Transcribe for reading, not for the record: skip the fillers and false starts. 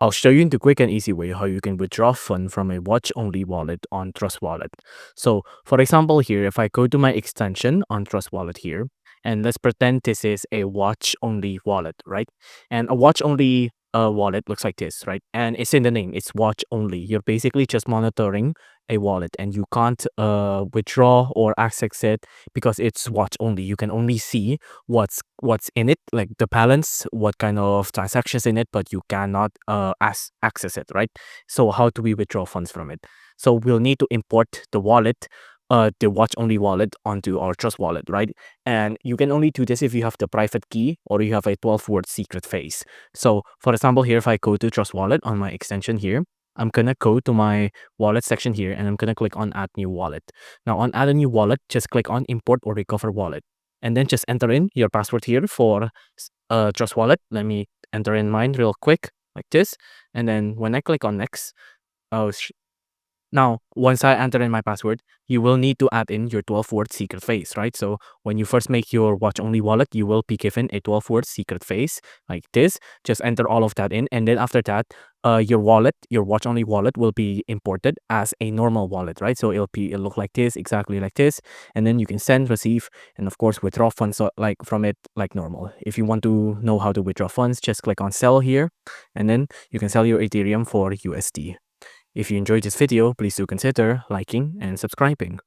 I'll show you in the quick and easy way how you can withdraw funds from a watch-only wallet on Trust Wallet. So, for example, here, if I go to my extension on Trust Wallet here, and let's pretend this is a watch-only wallet, right? And a watch-only wallet looks like this, right? And it's in the name, it's watch-only. You're basically just monitoring a wallet, and you can't withdraw or access it because it's watch-only. You can only see what's in it, like the balance, what kind of transactions in it, but you cannot access it, right? So how do we withdraw funds from it? So we'll need to import the wallet, the watch only wallet onto our Trust Wallet, right? And you can only do this if you have the private key or you have a 12-word secret phrase. So for example, here, if I go to Trust Wallet on my extension here, I'm gonna go to my wallet section here, and I'm gonna click on add new wallet. Now on add a new wallet, just click on import or recover wallet, and then just enter in your password here for Trust Wallet. Let me enter in mine real quick like this, and then when I click on next, oh, now, once I enter in my password, you will need to add in your 12-word secret phrase, right? So when you first make your watch-only wallet, you will be given a 12-word secret phrase like this. Just enter all of that in, and then after that, your wallet, your watch-only wallet, will be imported as a normal wallet, right? So it'll look like this, exactly like this, and then you can send, receive, and of course withdraw funds like from it like normal. If you want to know how to withdraw funds, just click on sell here, and then you can sell your Ethereum for USD. If you enjoyed this video, please do consider liking and subscribing.